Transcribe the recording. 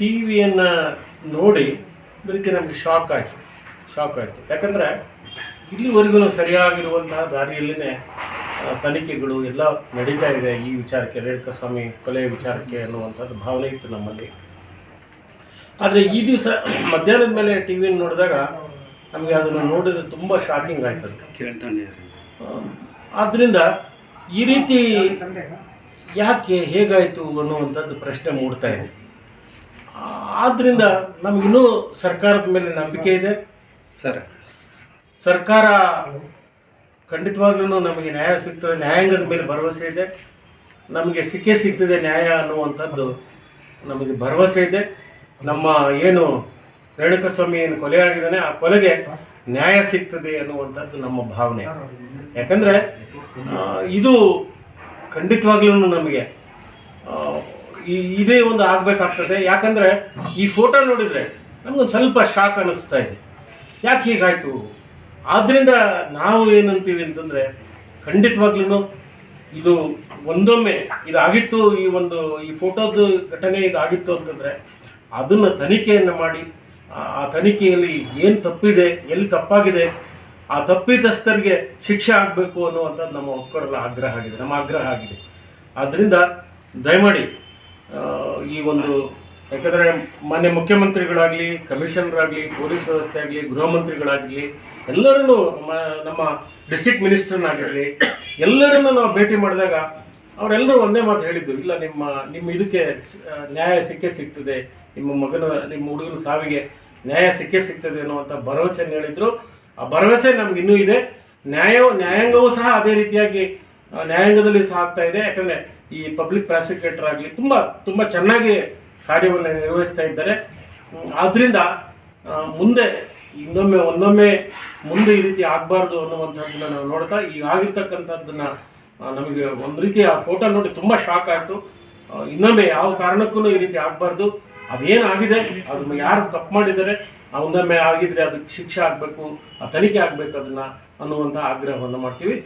T ವಿಯನ್ನು ನೋಡಿ ರೀತಿ ನಮಗೆ ಶಾಕ್ ಆಯಿತು. ಯಾಕಂದರೆ ಇಲ್ಲಿವರೆಗೂ ಸರಿಯಾಗಿರುವಂತಹ ದಾರಿಯಲ್ಲೇ ತನಿಖೆಗಳು ಎಲ್ಲ ನಡೀತಾ ಇದೆ ಈ ವಿಚಾರಕ್ಕೆ, ರೇಣುಕಾಸ್ವಾಮಿ ಕೊಲೆ ವಿಚಾರಕ್ಕೆ ಅನ್ನುವಂಥದ್ದು ಭಾವನೆ ಇತ್ತು ನಮ್ಮಲ್ಲಿ. ಆದರೆ ಈ ದಿವಸ ಮಧ್ಯಾಹ್ನದ ಮೇಲೆ ಟಿ ವಿಯನ್ನು ನೋಡಿದಾಗ ನಮಗೆ ಅದನ್ನು ನೋಡಿದ್ರೆ ತುಂಬ ಶಾಕಿಂಗ್ ಆಯ್ತದೆ. ಆದ್ದರಿಂದ ಈ ರೀತಿ ಯಾಕೆ ಹೇಗಾಯಿತು ಅನ್ನುವಂಥದ್ದು ಪ್ರಶ್ನೆ ಮೂಡ್ತಾ ಇದೆ. ಆದ್ದರಿಂದ ನಮಗಿನ್ನೂ ಸರ್ಕಾರದ ಮೇಲೆ ನಂಬಿಕೆ ಇದೆ. ಸರ್ಕಾರ ಖಂಡಿತವಾಗ್ಲೂ ನಮಗೆ ನ್ಯಾಯ ಸಿಗ್ತದೆ, ನ್ಯಾಯಾಂಗದ ಮೇಲೆ ಭರವಸೆ ಇದೆ. ನಮಗೆ ಸಿಗ್ತದೆ ನ್ಯಾಯ ಅನ್ನುವಂಥದ್ದು ನಮಗೆ ಭರವಸೆ ಇದೆ. ನಮ್ಮ ಏನು ರೇಣುಕಾಸ್ವಾಮಿ ಏನು ಕೊಲೆ ಆಗಿದ್ದಾನೆ ಆ ಕೊಲೆಗೆ ನ್ಯಾಯ ಸಿಗ್ತದೆ ಅನ್ನುವಂಥದ್ದು ನಮ್ಮ ಭಾವನೆ. ಯಾಕಂದರೆ ಇದು ಖಂಡಿತವಾಗ್ಲೂ ನಮಗೆ ಇದೇ ಒಂದು ಆಗಬೇಕಾಗ್ತದೆ. ಯಾಕಂದರೆ ಈ ಫೋಟೋ ನೋಡಿದರೆ ನಮಗೊಂದು ಸ್ವಲ್ಪ ಶಾಕ್ ಅನ್ನಿಸ್ತಾ ಇದೆ, ಯಾಕೆ ಹೀಗಾಯಿತು. ಆದ್ದರಿಂದ ನಾವು ಏನಂತೀವಿ ಅಂತಂದರೆ ಖಂಡಿತವಾಗ್ಲೂ ಇದು ಒಂದೊಮ್ಮೆ ಇದಾಗಿತ್ತು, ಈ ಫೋಟೋದು ಘಟನೆ ಇದಾಗಿತ್ತು ಅಂತಂದರೆ ಅದನ್ನು ತನಿಖೆಯನ್ನು ಮಾಡಿ ಆ ತನಿಖೆಯಲ್ಲಿ ಏನು ತಪ್ಪಿದೆ, ಎಲ್ಲಿ ತಪ್ಪಾಗಿದೆ, ಆ ತಪ್ಪಿತಸ್ಥರಿಗೆ ಶಿಕ್ಷೆ ಆಗಬೇಕು ಅನ್ನುವಂಥದ್ದು ನಮ್ಮ ಒಕ್ಕೂರರ ನಮ್ಮ ಆಗ್ರಹ ಆಗಿದೆ. ಆದ್ದರಿಂದ ದಯಮಾಡಿ ಈ ಒಂದು, ಯಾಕಂದರೆ ಮಾನ್ಯ ಮುಖ್ಯಮಂತ್ರಿಗಳಾಗಲಿ, ಕಮಿಷನರಾಗಲಿ, ಪೊಲೀಸ್ ವ್ಯವಸ್ಥೆ ಆಗಲಿ, ಗೃಹ ಮಂತ್ರಿಗಳಾಗಲಿ, ಎಲ್ಲರನ್ನೂ ನಮ್ಮ ಡಿಸ್ಟ್ರಿಕ್ಟ್ ಮಿನಿಸ್ಟರ್ನಾಗಿರಲಿ ಎಲ್ಲರನ್ನೂ ನಾವು ಭೇಟಿ ಮಾಡಿದಾಗ ಅವರೆಲ್ಲರೂ ಒಂದೇ ಮಾತು ಹೇಳಿದ್ದು, ಇಲ್ಲ ನಿಮ್ಮ ಇದಕ್ಕೆ ನ್ಯಾಯ ಸಿಗ್ತದೆ, ನಿಮ್ಮ ಹುಡುಗನ ಸಾವಿಗೆ ನ್ಯಾಯ ಸಿಗ್ತದೆ ಅನ್ನುವಂಥ ಭರವಸೆಯನ್ನು ಹೇಳಿದರು. ಆ ಭರವಸೆ ನಮಗಿನ್ನೂ ಇದೆ. ನ್ಯಾಯಾಂಗವೂ ಸಹ ಅದೇ ರೀತಿಯಾಗಿ ನ್ಯಾಯಾಂಗದಲ್ಲಿ ಸಹ ಆಗ್ತಾ ಇದೆ. ಯಾಕಂದರೆ ಈ ಪಬ್ಲಿಕ್ ಪ್ರಾಸಿಕ್ಯೂಟರ್ ಆಗಲಿ ತುಂಬ ಚೆನ್ನಾಗಿ ಕಾರ್ಯವನ್ನು ನಿರ್ವಹಿಸ್ತಾ ಇದ್ದಾರೆ. ಆದ್ದರಿಂದ ಮುಂದೆ ಒಂದೊಮ್ಮೆ ಮುಂದೆ ಈ ರೀತಿ ಆಗಬಾರ್ದು ಅನ್ನುವಂಥದ್ದನ್ನು ನಾವು ನೋಡ್ತಾ, ಈಗ ಆಗಿರ್ತಕ್ಕಂಥದ್ದನ್ನು ನಮಗೆ ಒಂದು ರೀತಿಯ ಫೋಟೋ ನೋಡಿ ತುಂಬ ಶಾಕ್ ಆಯಿತು. ಇನ್ನೊಮ್ಮೆ ಯಾವ ಕಾರಣಕ್ಕೂ ಈ ರೀತಿ ಆಗಬಾರ್ದು. ಅದೇನಾಗಿದೆ, ಅದನ್ನು ಯಾರು ತಪ್ಪು ಮಾಡಿದ್ದಾರೆ, ಒಂದೊಮ್ಮೆ ಆಗಿದ್ರೆ ಅದಕ್ಕೆ ಶಿಕ್ಷೆ ಆಗಬೇಕು, ಆ ತನಿಖೆ ಆಗಬೇಕು ಅನ್ನುವಂಥ ಆಗ್ರಹವನ್ನು ಮಾಡ್ತೀವಿ.